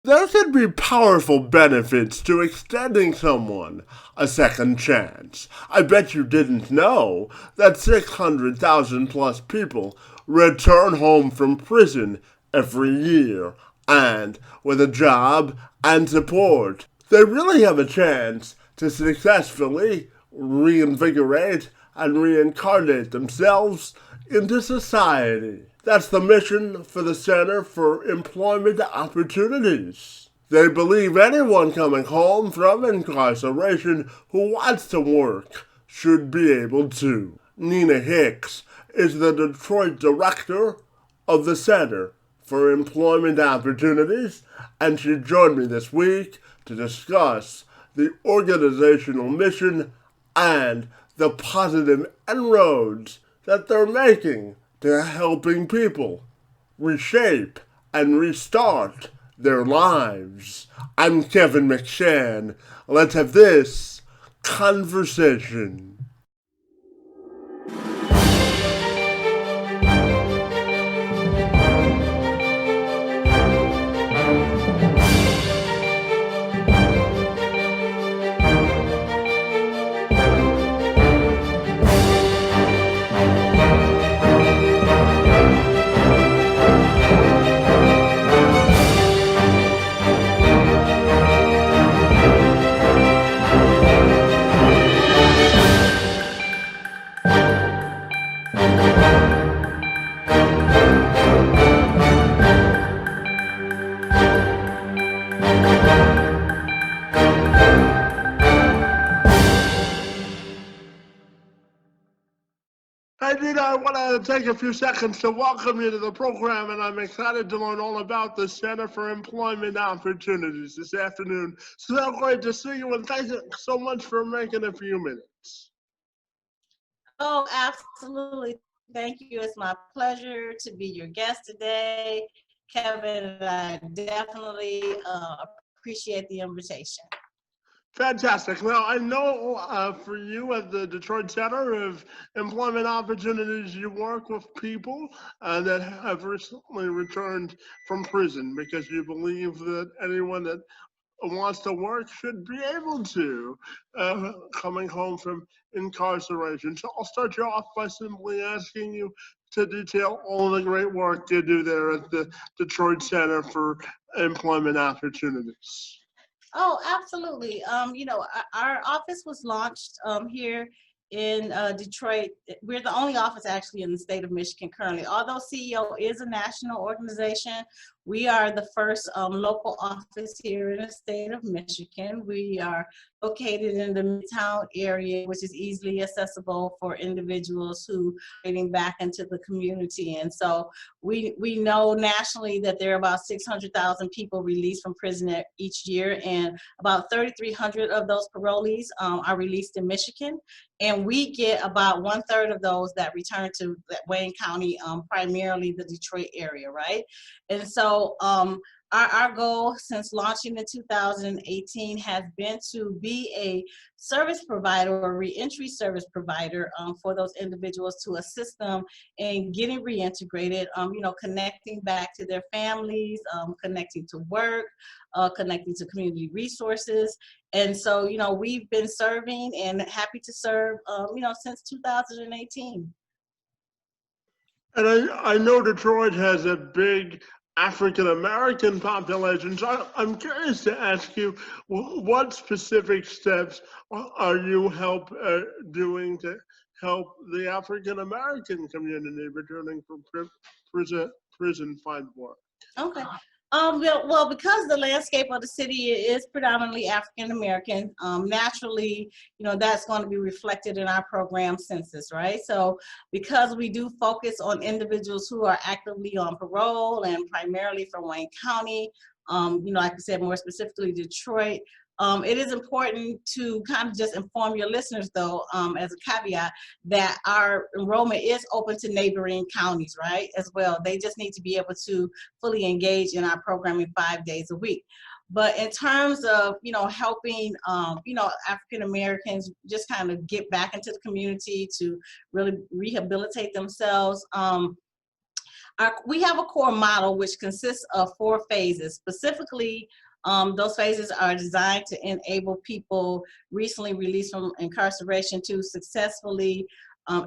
There could be powerful benefits to extending someone a second chance. I bet you didn't know that 600,000 plus people return home from prison every year, and with a job and support, they really have a chance to successfully reinvigorate and reincarnate themselves into society. That's the mission for the Center for Employment Opportunities. They believe anyone coming home from incarceration who wants to work should be able to. Nina Hicks is the Detroit director of the Center for Employment Opportunities, and she joined me this week to discuss the organizational mission and the positive inroads that they're making to helping people reshape and restart their lives. I'm Kevin McShann. Let's have this conversation. Hey, Nina, I want to take a few seconds to welcome you to the program, and I'm excited to learn all about the Center for Employment Opportunities this afternoon. So great to see you, and thank you so much for making a few minutes. Oh, absolutely. Thank you. It's my pleasure to be your guest today, Kevin. I definitely appreciate the invitation. Fantastic. Now, I know for you at the Detroit Center of Employment Opportunities, you work with people that have recently returned from prison because you believe that anyone that wants to work should be able to coming home from incarceration. So I'll start you off by simply asking you to detail all the great work you do there at the Detroit Center for Employment Opportunities. Oh, absolutely. Our office was launched here in Detroit. We're the only office actually in the state of Michigan currently. Although CEO is a national organization, we are the first local office here in the state of Michigan. We are located in the Midtown area, which is easily accessible for individuals who are getting back into the community. And so we know nationally that there are about 600,000 people released from prison each year, and about 3,300 of those parolees are released in Michigan. And we get about 1/3 of those that return to Wayne County, primarily the Detroit area, right? And so our goal since launching in 2018 has been to be a service provider or reentry service provider for those individuals to assist them in getting reintegrated, connecting back to their families, connecting to work, connecting to community resources. And so, we've been serving and happy to serve, since 2018. And I know Detroit has a big African American population, so I'm curious to ask you what specific steps are you doing to help the African American community returning from prison find work? Okay. Because the landscape of the city is predominantly African American, naturally, that's going to be reflected in our program census, right? So, because we do focus on individuals who are actively on parole and primarily from Wayne County, like I said, more specifically Detroit. It is important to kind of just inform your listeners, though, as a caveat, that our enrollment is open to neighboring counties, right, as well. They just need to be able to fully engage in our programming 5 days a week. But in terms of, helping, African Americans just kind of get back into the community to really rehabilitate themselves, We have a core model which consists of 4 phases. Specifically, those phases are designed to enable people recently released from incarceration to successfully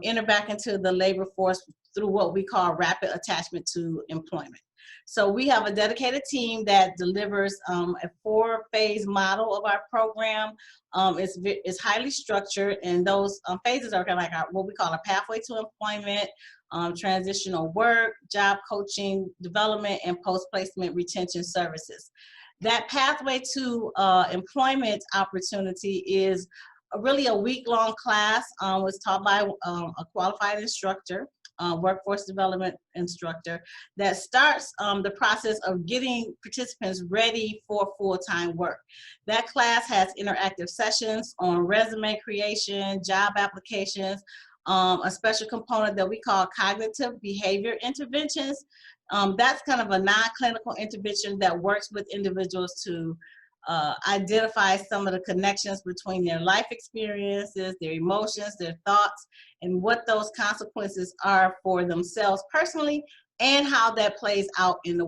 enter back into the labor force through what we call rapid attachment to employment. So we have a dedicated team that delivers a 4-phase model of our program. It's highly structured, and those phases are kind of like what we call a pathway to employment, transitional work, job coaching, development, and post-placement retention services. That pathway to employment opportunity is really a week-long class. Was taught by a qualified instructor, workforce development instructor, that starts the process of getting participants ready for full-time work. That class has interactive sessions on resume creation, job applications, a special component that we call cognitive behavior interventions. That's kind of a non-clinical intervention that works with individuals to identify some of the connections between their life experiences, their emotions, their thoughts, and what those consequences are for themselves personally, and how that plays out in the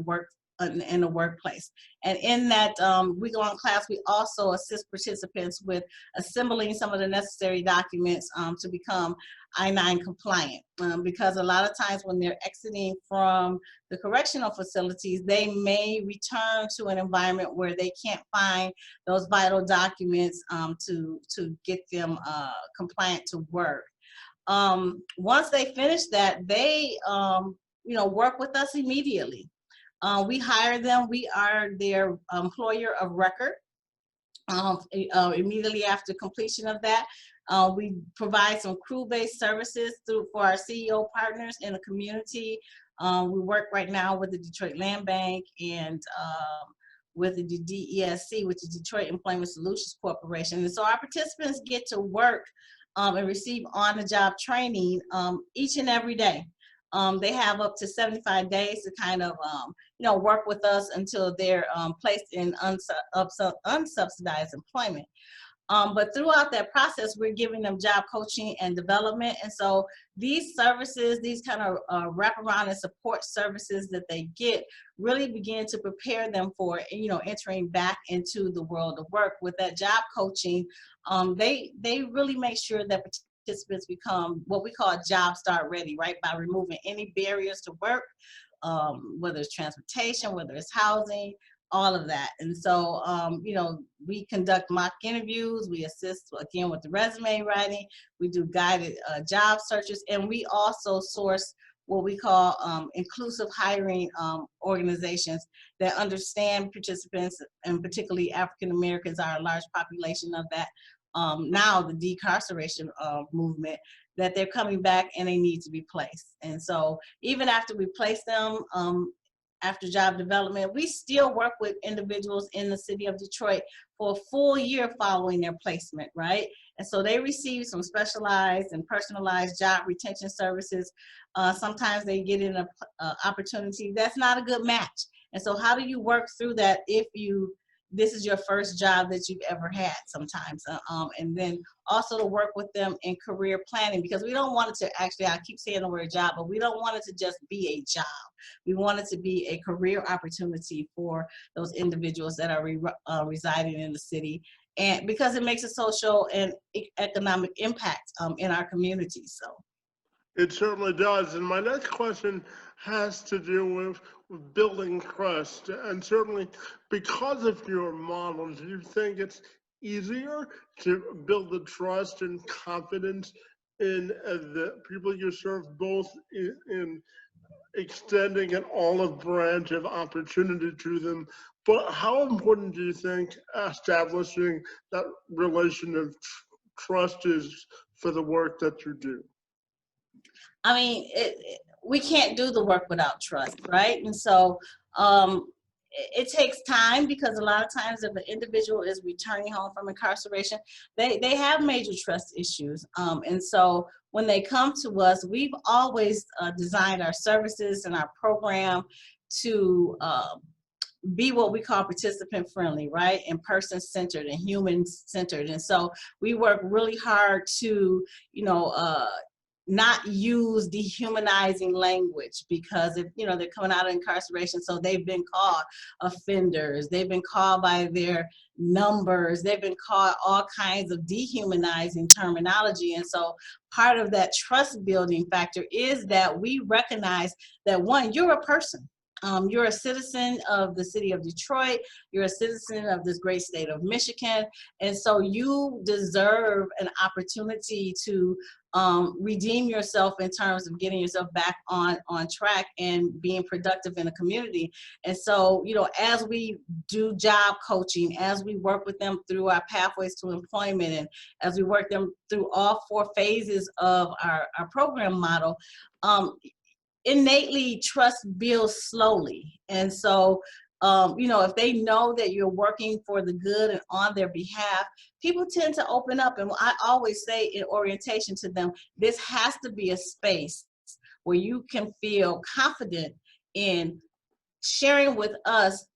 workplace. And in that week-long class, we also assist participants with assembling some of the necessary documents to become I-9 compliant. Because a lot of times when they're exiting from the correctional facilities, they may return to an environment where they can't find those vital documents to get them compliant to work. Once they finish that, they work with us immediately. We hire them. We are their employer of record. Immediately after completion of that, we provide some crew-based services for our CEO partners in the community. We work right now with the Detroit Land Bank and with the DESC, which is Detroit Employment Solutions Corporation. And so our participants get to work and receive on-the-job training each and every day. They have up to 75 days to kind of, work with us until they're placed in unsubsidized employment. But throughout that process, we're giving them job coaching and development. And so these services, these kind of wraparound and support services that they get really begin to prepare them for, entering back into the world of work. With that job coaching, they really make sure that participants become what we call job start ready, right? By removing any barriers to work, whether it's transportation, whether it's housing, all of that. And so, we conduct mock interviews, we assist again with the resume writing, we do guided job searches, and we also source what we call inclusive hiring organizations that understand participants, and particularly African Americans are a large population of that. Now the decarceration movement, that they're coming back and they need to be placed. And so even after we place them, after job development, we still work with individuals in the city of Detroit for a full year following their placement, right? And so they receive some specialized and personalized job retention services. Sometimes they get in an opportunity that's not a good match. And so how do you work through that if this is your first job that you've ever had sometimes? And then also to work with them in career planning, because we don't want it to I keep saying the word job, but we don't want it to just be a job. We want it to be a career opportunity for those individuals that are residing in the city, and because it makes a social and economic impact in our communities. So. It certainly does. And my next question has to do with building trust. And certainly because of your model, do you think it's easier to build the trust and confidence in the people you serve, both in extending an olive branch of opportunity to them? But how important do you think establishing that relation of trust is for the work that you do? I mean, we can't do the work without trust, right? And so it takes time, because a lot of times if an individual is returning home from incarceration, they have major trust issues. And so when they come to us, we've always designed our services and our program to be what we call participant friendly, right? And person centered and human centered. And so we work really hard to, not use dehumanizing language, because if they're coming out of incarceration, so they've been called offenders, they've been called by their numbers, they've been called all kinds of dehumanizing terminology. And so part of that trust building factor is that we recognize that, one, you're a person. You're a citizen of the city of Detroit. You're a citizen of this great state of Michigan. And so you deserve an opportunity to redeem yourself in terms of getting yourself back on track and being productive in the community. And so, as we do job coaching, as we work with them through our pathways to employment, and as we work them through all 4 phases of our program model, innately trust builds slowly. And so, if they know that you're working for the good and on their behalf, people tend to open up. And I always say in orientation to them, this has to be a space where you can feel confident in sharing with us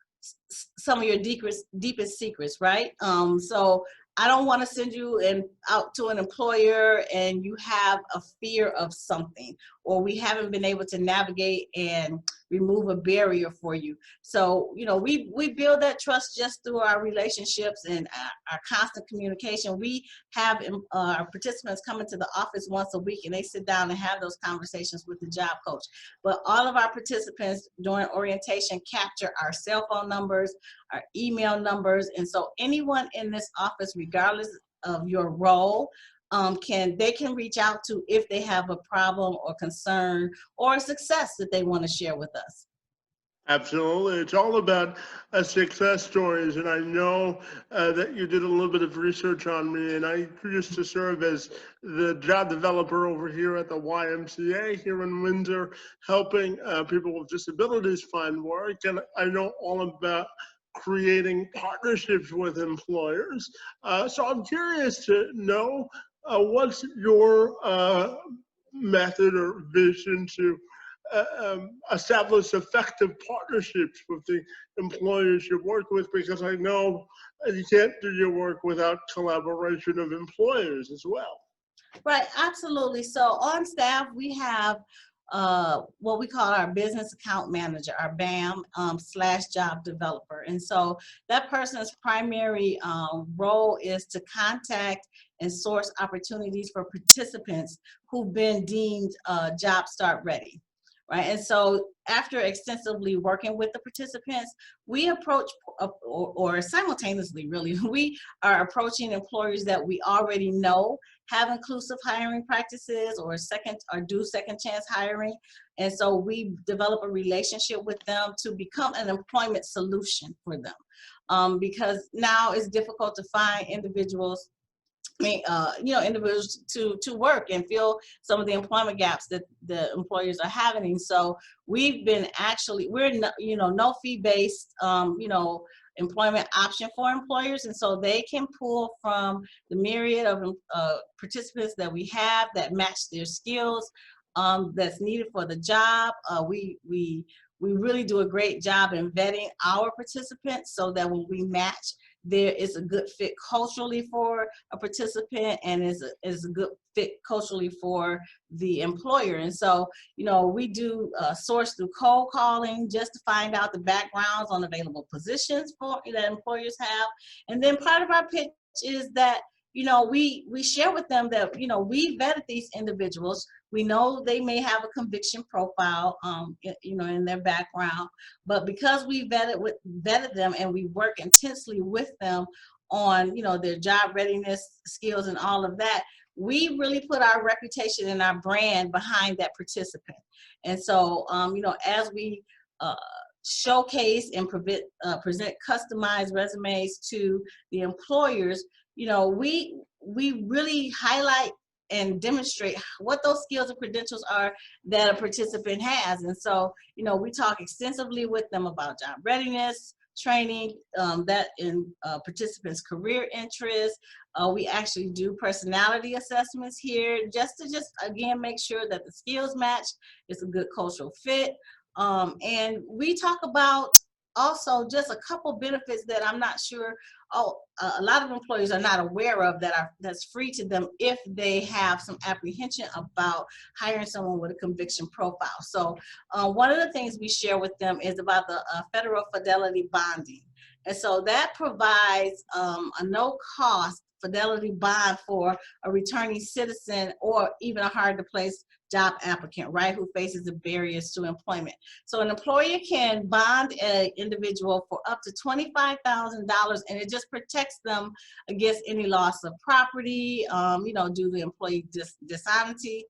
some of your deepest secrets, right? So I don't want to send you out to an employer and you have a fear of something, or we haven't been able to navigate and remove a barrier for you. So, we build that trust just through our relationships and our constant communication. We have our participants come into the office once a week, and they sit down and have those conversations with the job coach. But all of our participants during orientation capture our cell phone numbers, our email numbers. And so anyone in this office, regardless of your role, they can reach out to if they have a problem or concern or a success that they want to share with us. Absolutely. It's all about success stories. And I know that you did a little bit of research on me, and I used to serve as the job developer over here at the YMCA here in Windsor, helping people with disabilities find work. And I know all about creating partnerships with employers. So I'm curious to know what's your method or vision to establish effective partnerships with the employers you work with, because I know you can't do your work without collaboration of employers as well. Right, absolutely. So on staff, we have what we call our business account manager, our BAM / job developer. And so that person's primary role is to contact and source opportunities for participants who've been deemed job start ready. Right. And so after extensively working with the participants, we approach or simultaneously, really, we are approaching employers that we already know have inclusive hiring practices or do second chance hiring. And so we develop a relationship with them to become an employment solution for them. Because now it's difficult to find individuals individuals to work and fill some of the employment gaps that the employers are having. So we're no fee based, employment option for employers. And so they can pull from the myriad of participants that we have that match their skills that's needed for the job. We really do a great job in vetting our participants so that when we match, there is a good fit culturally for a participant and is a good fit culturally for the employer. And so, we do source through cold calling just to find out the backgrounds on available positions that employers have. And then part of our pitch is that, we share with them that, we vetted these individuals. We know they may have a conviction profile, in their background, but because we vetted them and we work intensely with them on, their job readiness skills and all of that, we really put our reputation and our brand behind that participant. And so, as we showcase and present customized resumes to the employers, we really highlight and demonstrate what those skills and credentials are that a participant has. And so, we talk extensively with them about job readiness, training, that in participants' career interests. We actually do personality assessments here just to again, make sure that the skills match, it's a good cultural fit. And we talk about also just a couple benefits that I'm not sure, a lot of employers are not aware of, that's free to them if they have some apprehension about hiring someone with a conviction profile. So one of the things we share with them is about the federal fidelity bonding. And so that provides a no cost fidelity bond for a returning citizen or even a hard to place job applicant, right, who faces the barriers to employment. So an employer can bond an individual for up to $25,000, and it just protects them against any loss of property, due to employee dishonesty,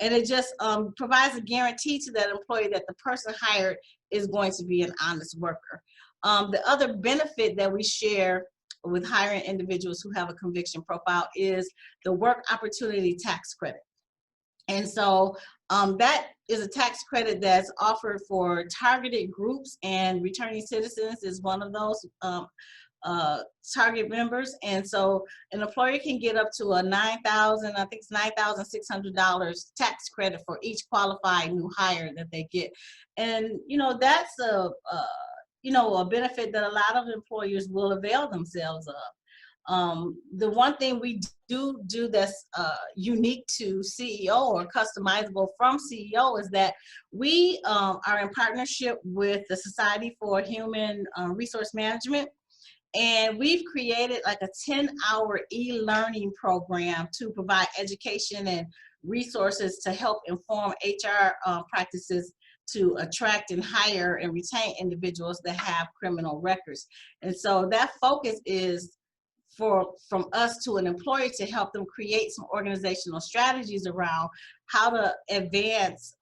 and it just provides a guarantee to that employee that the person hired is going to be an honest worker. The other benefit that we share with hiring individuals who have a conviction profile is the work opportunity tax credit. And so that is a tax credit that's offered for targeted groups, and returning citizens is one of those target members. And so an employer can get up to a $9,600 tax credit for each qualified new hire that they get. And that's a benefit that a lot of employers will avail themselves of. The one thing we do that's unique to CEO or customizable from CEO is that we are in partnership with the Society for Human Resource Management, and we've created like a 10-hour e-learning program to provide education and resources to help inform HR practices to attract and hire and retain individuals that have criminal records. And so that focus is from us to an employer to help them create some organizational strategies around how to advance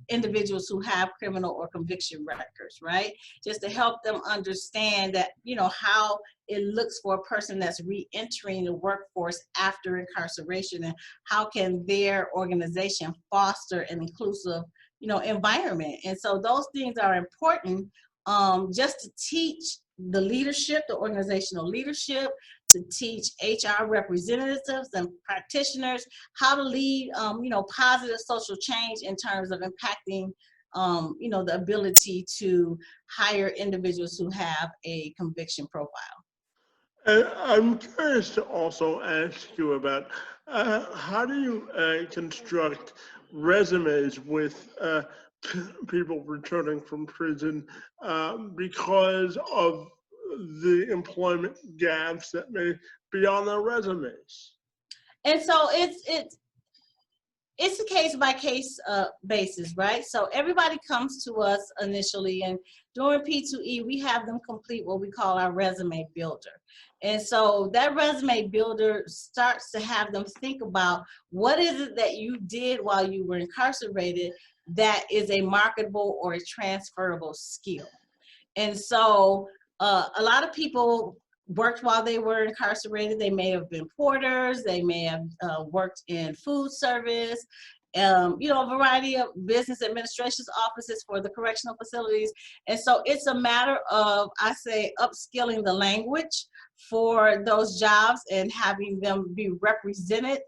individuals who have criminal or conviction records, right? Just to help them understand that, how it looks for a person that's re-entering the workforce after incarceration, and how can their organization foster an inclusive, environment. And so those things are important, just to teach the leadership, the organizational leadership, to teach HR representatives and practitioners how to lead, positive social change in terms of impacting, the ability to hire individuals who have a conviction profile. And I'm curious to also ask you about how do you construct resumes with people returning from prison because of the employment gaps that may be on their resumes? And so it's a case by case basis, right? So everybody comes to us initially, and during P2E, we have them complete what we call our resume builder. And so that resume builder starts to have them think about what is it that you did while you were incarcerated that is a marketable or a transferable skill. And so a lot of people worked while they were incarcerated. They may have been porters, they may have worked in food service, a variety of business administration's offices for the correctional facilities. And so it's a matter of, I say, upskilling the language for those jobs and having them be represented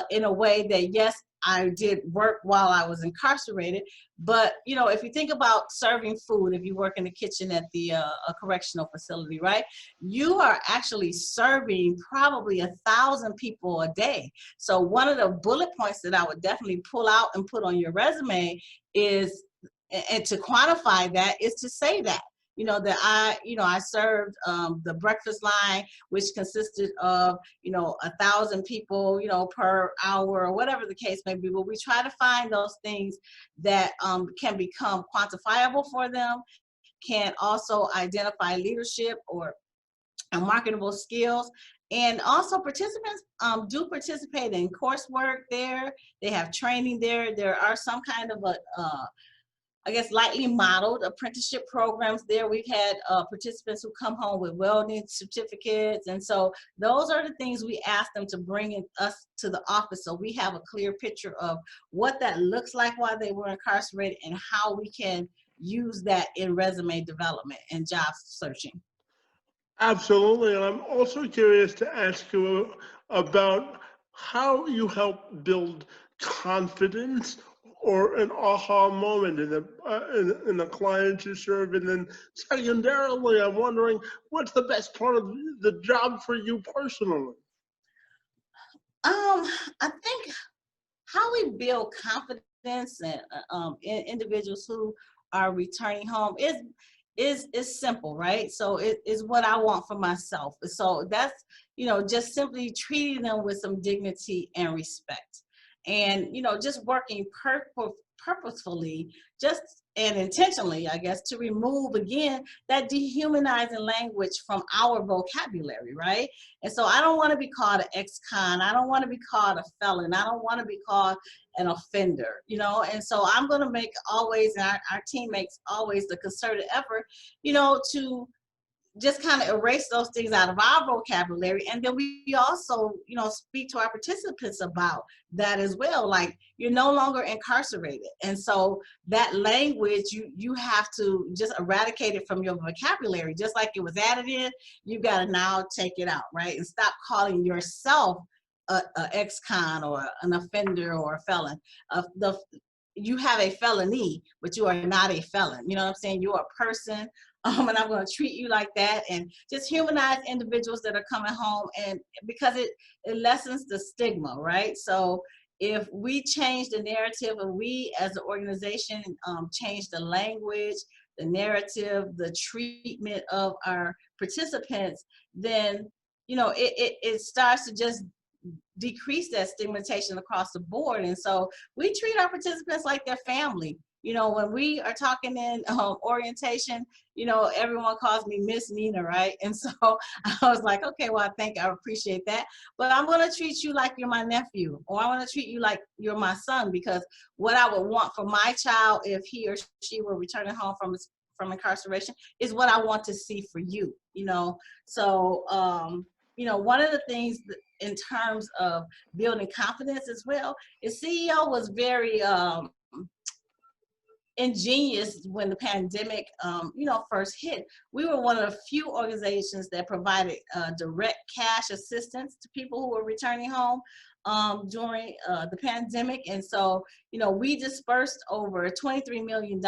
in a way that, yes, I did work while I was incarcerated, but if you think about serving food, if you work in the kitchen at the a correctional facility, right, you are actually serving probably 1,000 people a day. So one of the bullet points that I would definitely pull out and put on your resume is, and to quantify that, is to say that. That I served the breakfast line, which consisted of, 1,000 people, per hour, or whatever the case may be. But we try to find those things that can become quantifiable for them, can also identify leadership or marketable skills. And also participants do participate in coursework there. They have training there. There are some kind of lightly modeled apprenticeship programs there. We've had participants who come home with welding certificates. And so those are the things we ask them to bring us to the office, so we have a clear picture of what that looks like while they were incarcerated and how we can use that in resume development and job searching. Absolutely. And I'm also curious to ask you about how you help build confidence or an aha moment in the clients you serve? And then secondarily, I'm wondering what's the best part of the job for you personally? I think how we build confidence in individuals who are returning home is simple, right? So it is what I want for myself. So that's, just simply treating them with some dignity and respect, and just working purposefully, just and intentionally, I guess, to remove again that dehumanizing language from our vocabulary, right? And so I don't want to be called an ex-con. I don't want to be called a felon. I don't want to be called an offender. And so I'm going to make always, and our team makes always the concerted effort, to just kind of erase those things out of our vocabulary. And then we also, speak to our participants about that as well. Like, you're no longer incarcerated. And so that language, you have to just eradicate it from your vocabulary. Just like it was added in, you got to now take it out, right? And stop calling yourself a ex-con or an offender or a felon. You have a felony, but you are not a felon. You know what I'm saying? You're a person, and I'm going to treat you like that, and just humanize individuals that are coming home, and because it lessens the stigma, right? So if we change the narrative, and we as an organization change the language, the narrative, the treatment of our participants, then it starts to just decrease that stigmatization across the board. And so we treat our participants like their family. When we are talking in orientation, everyone calls me Miss Nina, right? And so I was like, okay, well, I appreciate that. But I'm going to treat you like you're my nephew, or I want to treat you like you're my son, because what I would want for my child, if he or she were returning home from incarceration, is what I want to see for you. So, one of the things in terms of building confidence as well is CEO was very ingenious when the pandemic first hit. We were one of the few organizations that provided direct cash assistance to people who were returning home during the pandemic. And so we dispersed over $23 million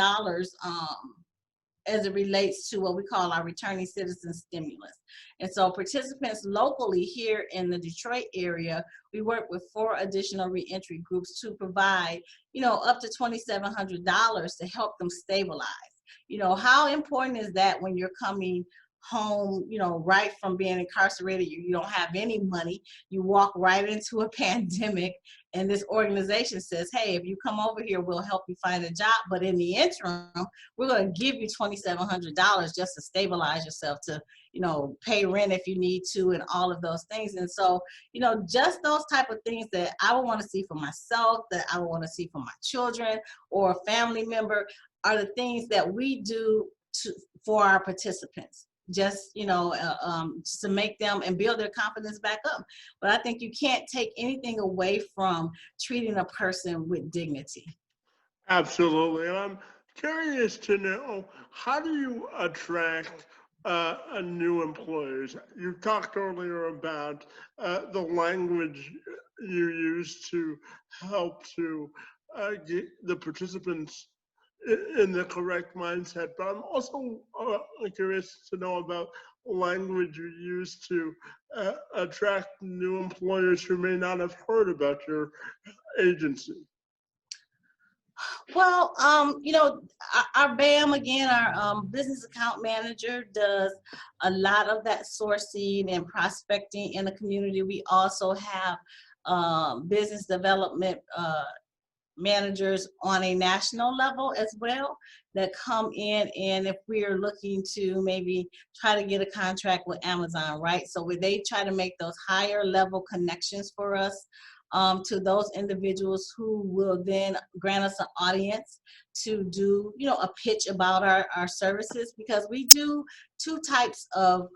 as it relates to what we call our returning citizen stimulus. And so participants locally here in the Detroit area, we work with 4 additional reentry groups to provide, up to $2,700 to help them stabilize. How important is that when you're coming home, right from being incarcerated, you don't have any money, you walk right into a pandemic, and this organization says, hey, if you come over here, we'll help you find a job, but in the interim, we're going to give you $2,700 just to stabilize yourself, to pay rent if you need to, and all of those things. And so just those type of things that I would want to see for myself, that I would want to see for my children or a family member, are the things that we do for our participants, just to make them and build their confidence back up. But I think you can't take anything away from treating a person with dignity. Absolutely. And I'm curious to know, how do you attract new employers? You talked earlier about the language you use to help to get the participants in the correct mindset, but I'm also curious to know about language you use to attract new employers who may not have heard about your agency. Well, our BAM, again, our business account manager, does a lot of that sourcing and prospecting in the community. We also have business development managers on a national level as well, that come in, and if we're looking to maybe try to get a contract with Amazon, right? So where they try to make those higher level connections for us, to those individuals who will then grant us an audience to do a pitch about our services, because we do two types of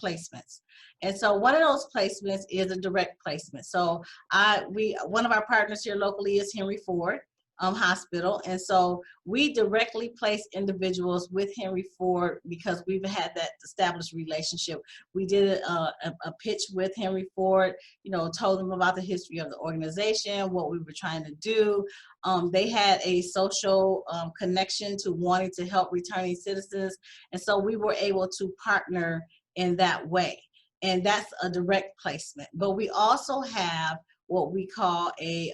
placements. And so one of those placements is a direct placement. So one of our partners here locally is Henry Ford. Hospital. And so we directly place individuals with Henry Ford because we've had that established relationship. We did a pitch with Henry Ford, told them about the history of the organization, what we were trying to do. They had a social connection to wanting to help returning citizens. And so we were able to partner in that way. And that's a direct placement. But we also have what we call a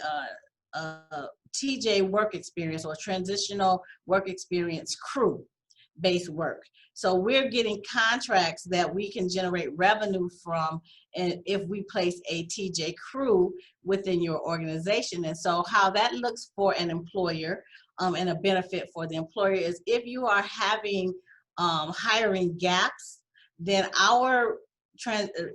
TJ work experience or transitional work experience crew based work. So we're getting contracts that we can generate revenue from, and if we place a TJ crew within your organization. And so how that looks for an employer, and a benefit for the employer, is if you are having hiring gaps, then our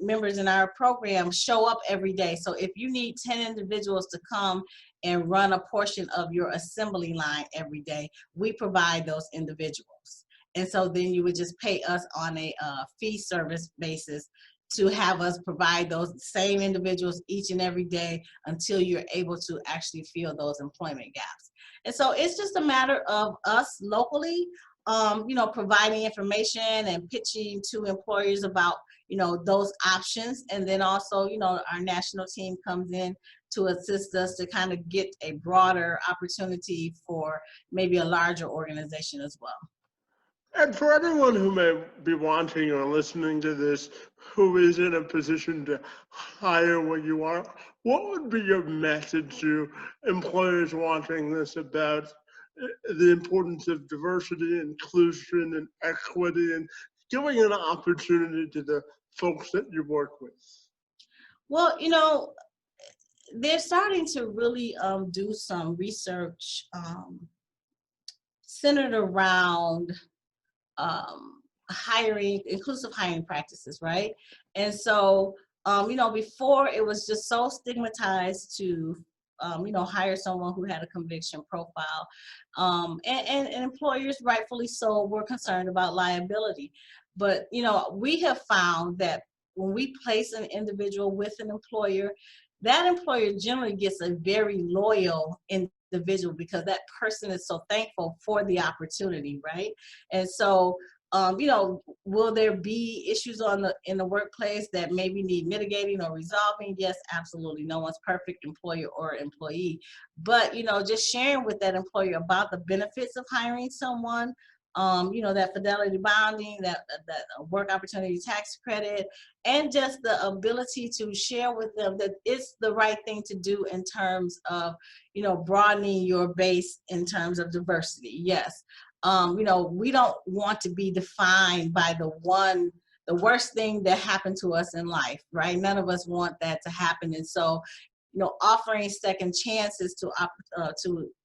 members in our program show up every day. So if you need 10 individuals to come and run a portion of your assembly line every day, we provide those individuals. And so then you would just pay us on a fee service basis to have us provide those same individuals each and every day until you're able to actually fill those employment gaps. And so it's just a matter of us locally, providing information and pitching to employers about, those options. And then also, our national team comes in to assist us to kind of get a broader opportunity for maybe a larger organization as well. And for anyone who may be wanting or listening to this, who is in a position to hire where you are, what would be your message to employers wanting this about the importance of diversity, inclusion, and equity, and giving an opportunity to the folks that you work with? Well, they're starting to really do some research centered around inclusive hiring practices, right? And so, before it was just so stigmatized to, hire someone who had a conviction profile. And employers, rightfully so, were concerned about liability. But, we have found that when we place an individual with an employer, that employer generally gets a very loyal individual because that person is so thankful for the opportunity, right? And so, will there be issues in the workplace that maybe need mitigating or resolving? Yes, absolutely. No one's perfect, employer or employee. But, just sharing with that employer about the benefits of hiring someone, that fidelity bonding, that work opportunity tax credit, and just the ability to share with them that it's the right thing to do in terms of, broadening your base in terms of diversity. Yes. We don't want to be defined by the worst thing that happened to us in life, right? None of us want that to happen. And so, offering second chances to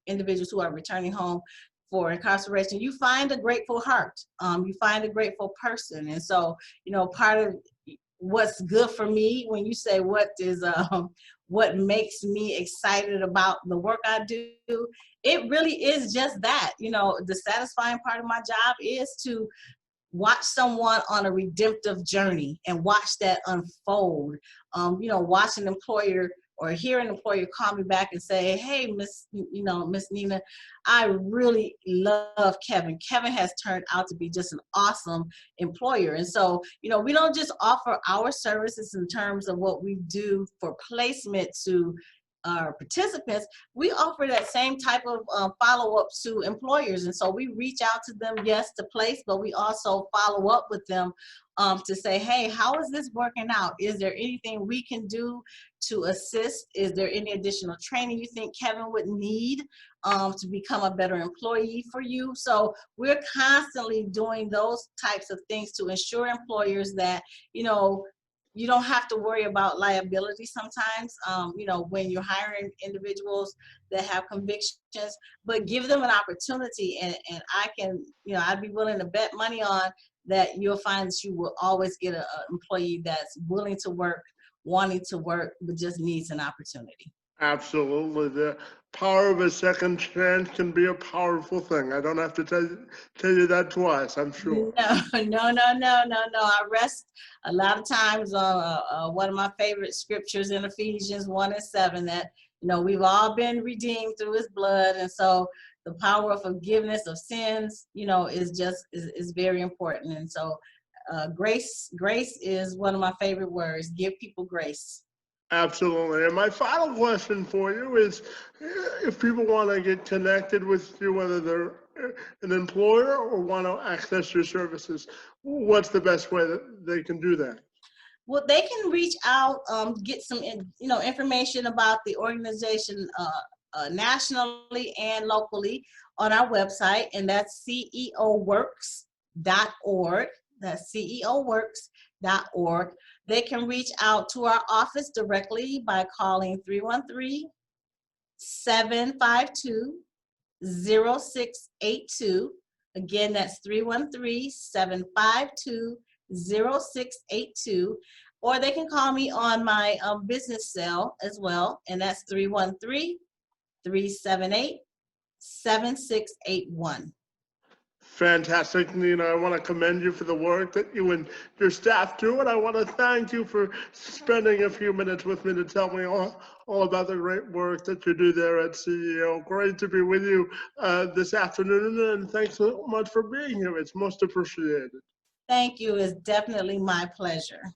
individuals who are returning home for incarceration, you find a grateful heart. You find a grateful person. And so, part of what's good for me when you say what makes me excited about the work I do, it really is just that. The satisfying part of my job is to watch someone on a redemptive journey and watch that unfold. Watch an employer or hear an employer call me back and say, hey, Miss Nina, I really love Kevin. Kevin has turned out to be just an awesome employer. And so, we don't just offer our services in terms of what we do for placement to our participants, we offer that same type of follow-up to employers. And so we reach out to them, yes, to place, but we also follow up with them to say, hey, how is this working out? Is there anything we can do to assist? Is there any additional training you think Kevin would need to become a better employee for you? So we're constantly doing those types of things to ensure employers that, you don't have to worry about liability sometimes, when you're hiring individuals that have convictions, but give them an opportunity. And I can, I'd be willing to bet money on that you'll find that you will always get an employee that's willing to work, wanting to work, but just needs an opportunity. Absolutely. The power of a second chance can be a powerful thing. I don't have to tell you that twice, I'm sure. No. I rest a lot of times on one of my favorite scriptures in Ephesians 1:7, that, You know, we've all been redeemed through his blood. And so the power of forgiveness of sins, you know, is very important. And so grace is one of my favorite words. Give people grace. Absolutely. And my final question for you is if people want to get connected with you, whether they're an employer or want to access your services, what's the best way that they can do that? Well, they can reach out, get some, information about the organization nationally and locally on our website, and that's ceoworks.org. That's ceoworks.org. They can reach out to our office directly by calling 313-752-0682. Again, that's 313-752-0682. Or they can call me on my business cell as well, and that's 313-378-7681. Fantastic, Nina. I want to commend you for the work that you and your staff do, and I want to thank you for spending a few minutes with me to tell me all about the great work that you do there at CEO. Great to be with you this afternoon, and thanks so much for being here. It's most appreciated. Thank you. It's definitely my pleasure.